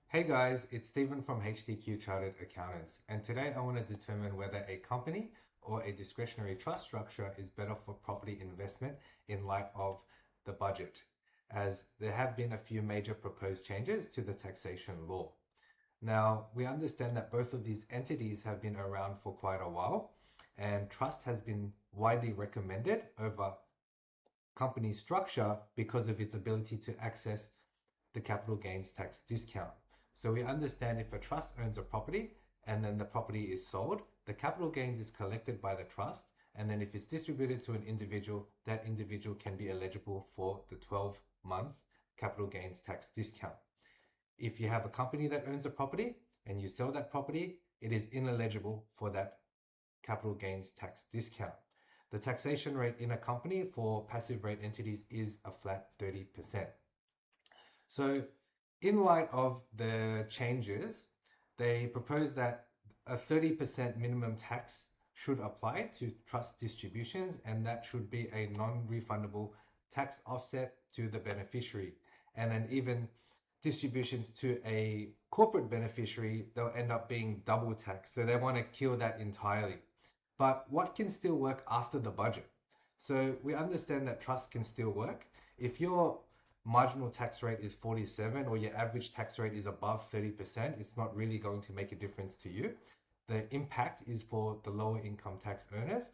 Hey guys, it's Stephen from HDQ Chartered Accountants, and today I want to determine whether a company or a discretionary trust structure is better for property investment in light of the budget, as there have been a few major proposed changes to the taxation law. Now, we understand that both of these entities have been around for quite a while, and trust has been widely recommended over company structure because of its ability to access the capital gains tax discount. So we understand if a trust owns a property and then the property is sold, the capital gains is collected by the trust, and then if it's distributed to an individual, that individual can be eligible for the 12-month capital gains tax discount. If you have a company that owns a property and you sell that property, it is ineligible for that capital gains tax discount. The taxation rate in a company for passive rate entities is a flat 30%. So in light of the changes, they propose that a 30% minimum tax should apply to trust distributions, and that should be a non-refundable tax offset to the beneficiary. And then even distributions to a corporate beneficiary, they'll end up being double taxed. So they want to kill that entirely. But what can still work after the budget? So we understand that trust can still work. If your marginal tax rate is 47 or your average tax rate is above 30%, it's not really going to make a difference to you. The impact is for the lower income tax earners,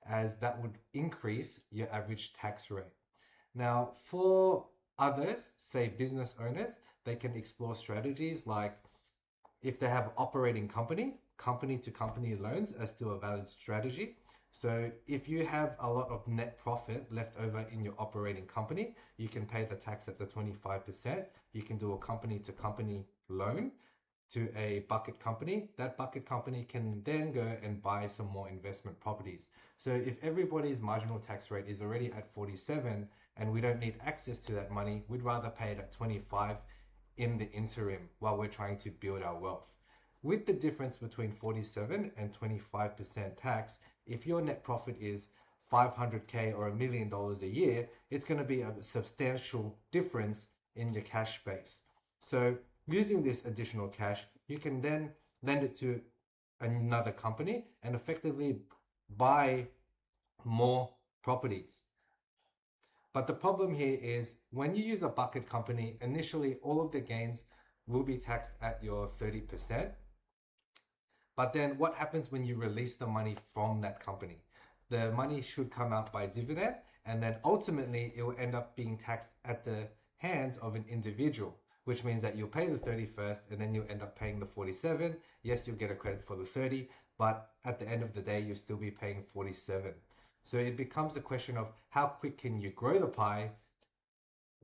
as that would increase your average tax rate. Now, for others, say business owners, they can explore strategies like if they have operating company to company loans are still a valid strategy. So if you have a lot of net profit left over in your operating company, you can pay the tax at the 25%. You can do a company to company loan to a bucket company. That bucket company can then go and buy some more investment properties. So if everybody's marginal tax rate is already at 47 and we don't need access to that money, we'd rather pay it at 25 in the interim while we're trying to build our wealth. With the difference between 47 and 25% tax, if your net profit is 500K or $1 million a year, it's going to be a substantial difference in your cash base. So using this additional cash, you can then lend it to another company and effectively buy more properties. But the problem here is when you use a bucket company, initially all of the gains will be taxed at your 30%. But then what happens when you release the money from that company? The money should come out by dividend, and then ultimately it will end up being taxed at the hands of an individual, which means that you'll pay the 31st and then you'll end up paying the 47. Yes, you'll get a credit for the 30, but at the end of the day, you'll still be paying 47. So it becomes a question of how quick can you grow the pie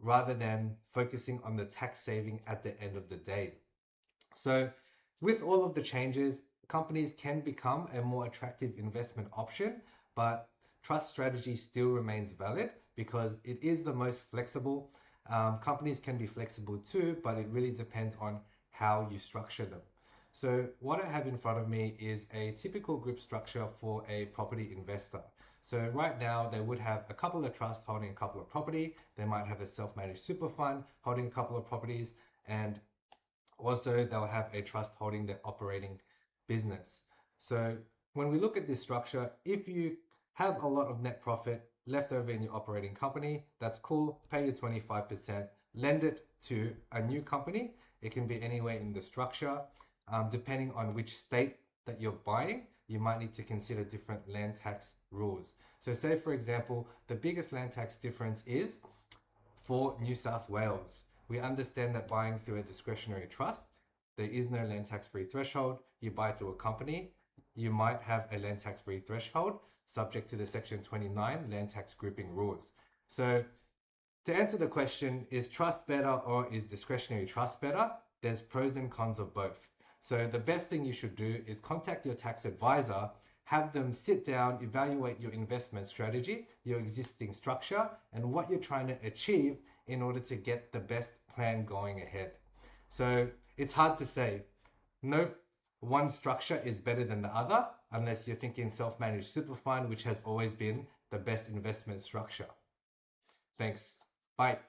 rather than focusing on the tax saving at the end of the day. So with all of the changes, companies can become a more attractive investment option, but trust strategy still remains valid because it is the most flexible. Companies can be flexible too, but it really depends on how you structure them. So what I have in front of me is a typical group structure for a property investor. So right now they would have a couple of trusts holding a couple of property. They might have a self-managed super fund holding a couple of properties, and also they'll have a trust holding their operating business. So when we look at this structure, if you have a lot of net profit left over in your operating company, that's cool. Pay your 25%, lend it to a new company. It can be anywhere in the structure. Depending on which state that you're buying, you might need to consider different land tax rules. So say for example, the biggest land tax difference is for New South Wales. We understand that buying through a discretionary trust, there is no land tax free threshold. You buy through a company, you might have a land tax free threshold subject to the Section 29 land tax grouping rules. So to answer the question, is trust better or is discretionary trust better? There's pros and cons of both. So the best thing you should do is contact your tax advisor, have them sit down, evaluate your investment strategy, your existing structure, and what you're trying to achieve in order to get the best plan going ahead. So it's hard to say. No one structure is better than the other unless you're thinking self-managed super fund, which has always been the best investment structure. Thanks. Bye.